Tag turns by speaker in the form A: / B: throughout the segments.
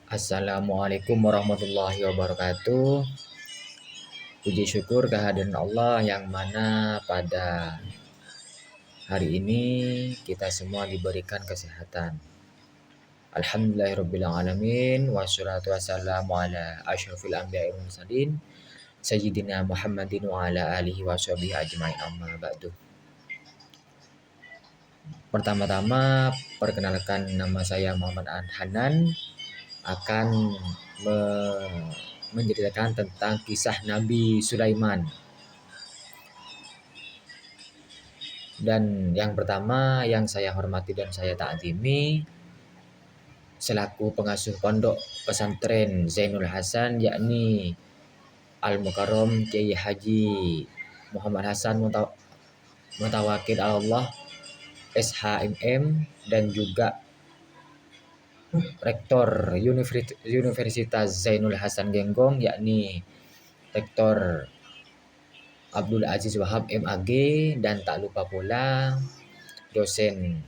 A: Assalamualaikum warahmatullahi wabarakatuh. Puji syukur kehadiran Allah yang mana pada hari ini kita semua diberikan kesehatan. Alhamdulillahirrabbilalamin. Wassalatu wassalamu ala asyrafil anbiya'i wal mursalin Sayyidina Muhammadin wa ala alihi wa sahbihi ajma'in amma ba'du. Pertama-tama perkenalkan, nama saya Muhammad Hanan akan menceritakan tentang kisah Nabi Sulaiman. Dan yang pertama yang saya hormati dan saya ta'zimi selaku pengasuh pondok pesantren Zainul Hasan, yakni Al-Mukarram Kiai Haji Muhammad Hasan Mutawakil Allah SHMM, dan juga Rektor Universitas Zainul Hasan Genggong, yakni Rektor Abdul Aziz Wahab MAG, dan tak lupa pula dosen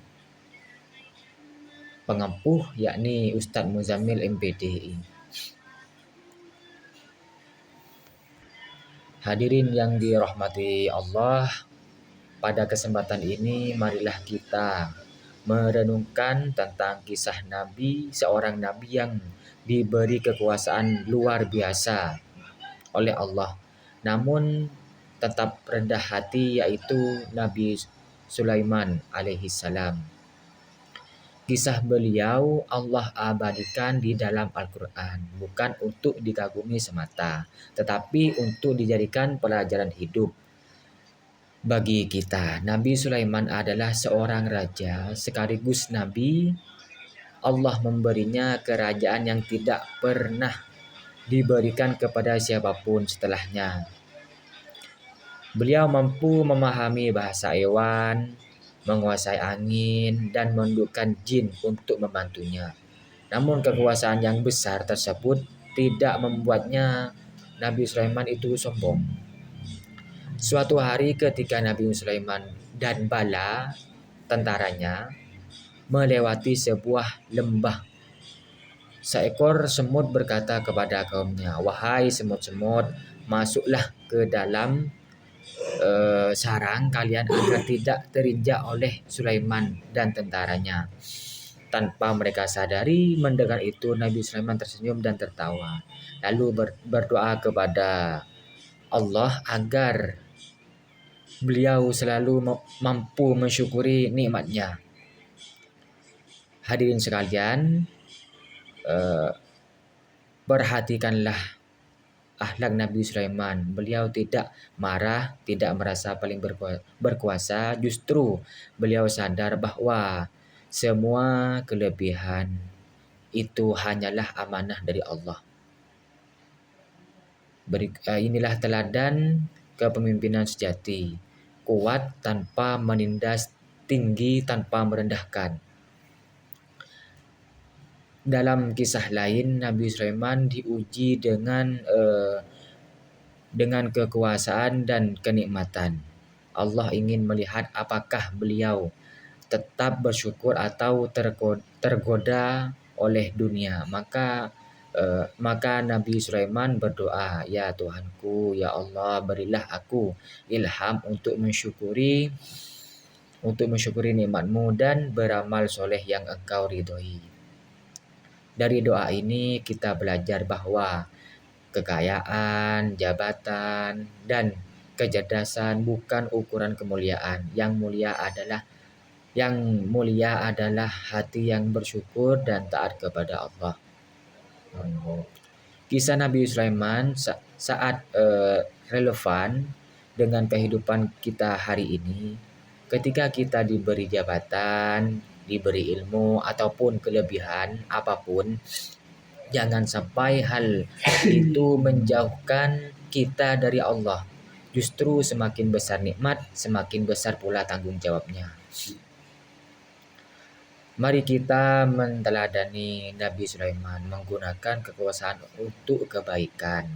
A: pengampuh yakni Ustadz Muzammil MPDI. Hadirin yang dirahmati Allah, pada kesempatan ini marilah kita merenungkan tentang kisah Nabi, seorang Nabi yang diberi kekuasaan luar biasa oleh Allah, namun tetap rendah hati, yaitu Nabi Sulaiman alaihissalam. Kisah beliau Allah abadikan di dalam Al-Quran, bukan untuk dikagumi semata, tetapi untuk dijadikan pelajaran hidup bagi kita. Nabi Sulaiman adalah seorang raja sekaligus nabi. Allah memberinya kerajaan yang tidak pernah diberikan kepada siapapun setelahnya. Beliau mampu memahami bahasa hewan, menguasai angin, dan menundukkan jin untuk membantunya. Namun kekuasaan yang besar tersebut tidak membuatnya Nabi Sulaiman itu sombong. Suatu hari ketika Nabi Sulaiman dan bala tentaranya melewati sebuah lembah, seekor semut berkata kepada kaumnya, "Wahai semut-semut, masuklah ke dalam sarang kalian agar tidak terinjak oleh Sulaiman dan tentaranya." Tanpa mereka sadari, mendengar itu Nabi Sulaiman tersenyum dan tertawa, lalu berdoa kepada Allah agar beliau selalu mampu mensyukuri nikmatnya. Hadirin sekalian, perhatikanlah akhlak Nabi Sulaiman. Beliau tidak marah, tidak merasa paling berkuasa. Justru beliau sadar bahwa semua kelebihan itu hanyalah amanah dari Allah. Inilah teladan kepemimpinan sejati. Kuat tanpa menindas, tinggi tanpa merendahkan. Dalam kisah lain, Nabi Sulaiman diuji dengan kekuasaan dan kenikmatan. Allah ingin melihat apakah beliau tetap bersyukur atau tergoda oleh dunia. Maka Nabi Sulaiman berdoa, "Ya Tuhanku, ya Allah, berilah aku ilham untuk mensyukuri nikmat-Mu dan beramal soleh yang Engkau ridhoi." Dari doa ini kita belajar bahwa kekayaan, jabatan, dan kecerdasan bukan ukuran kemuliaan. Yang mulia adalah hati yang bersyukur dan taat kepada Allah. Kisah Nabi Sulaiman saat relevan dengan kehidupan kita hari ini. Ketika kita diberi jabatan, diberi ilmu, ataupun kelebihan apapun, jangan sampai hal itu menjauhkan kita dari Allah. Justru semakin besar nikmat, semakin besar pula tanggung jawabnya. Mari kita menteladani Nabi Sulaiman, menggunakan kekuasaan untuk kebaikan,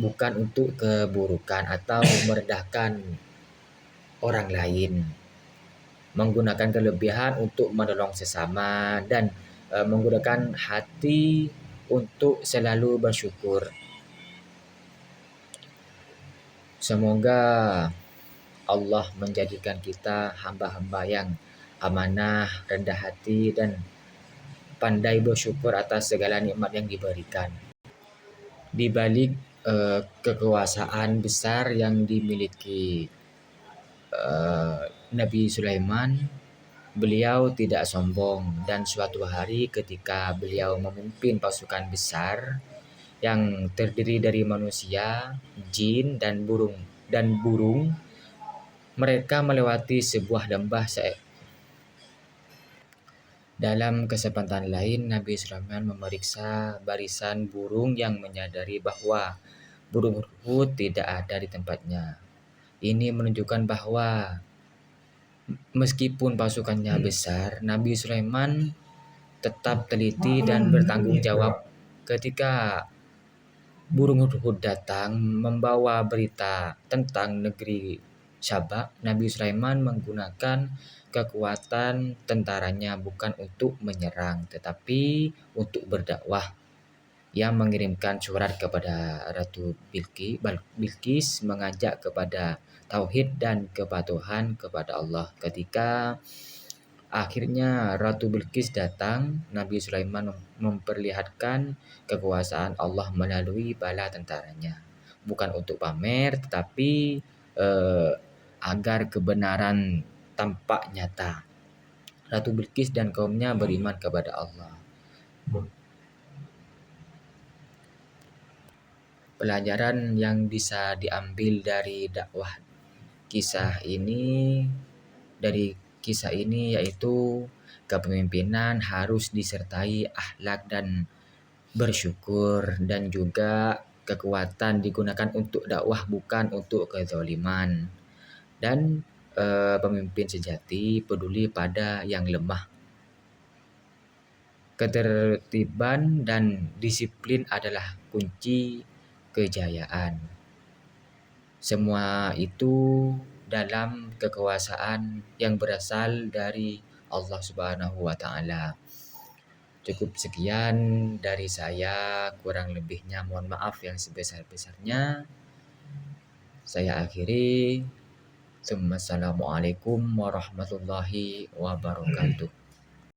A: bukan untuk keburukan atau merendahkan orang lain. Menggunakan kelebihan untuk menolong sesama dan menggunakan hati untuk selalu bersyukur. Semoga Allah menjadikan kita hamba-hamba yang amanah, rendah hati, dan pandai bersyukur atas segala nikmat yang diberikan. Di balik kekuasaan besar yang dimiliki Nabi Sulaiman, beliau tidak sombong, dan suatu hari ketika beliau memimpin pasukan besar yang terdiri dari manusia, jin, dan burung, mereka melewati sebuah lembah. Dalam kesempatan lain, Nabi Sulaiman memeriksa barisan burung yang menyadari bahwa burung hudhud tidak ada di tempatnya. Ini menunjukkan bahwa meskipun pasukannya besar, Nabi Sulaiman tetap teliti dan bertanggung jawab. Ketika burung hudhud datang membawa berita tentang negeri Sabak, Nabi Sulaiman menggunakan kekuatan tentaranya bukan untuk menyerang, tetapi untuk berdakwah. Ia mengirimkan surat kepada Ratu Bilqis mengajak kepada tauhid dan kepatuhan kepada Allah. Ketika akhirnya Ratu Bilqis datang, Nabi Sulaiman memperlihatkan kekuasaan Allah melalui bala tentaranya. Bukan untuk pamer, tetapi agar kebenaran tampak nyata. Ratu Bilqis dan kaumnya beriman kepada Allah. Pelajaran yang bisa diambil dari kisah ini yaitu kepemimpinan harus disertai akhlak dan bersyukur, dan juga kekuatan digunakan untuk dakwah bukan untuk kezaliman. Dan pemimpin sejati peduli pada yang lemah. Ketertiban dan disiplin adalah kunci kejayaan. Semua itu dalam kekuasaan yang berasal dari Allah Subhanahu wa taala. Cukup sekian dari saya, kurang lebihnya mohon maaf yang sebesar-besarnya. Saya akhiri. Assalamualaikum warahmatullahi wabarakatuh.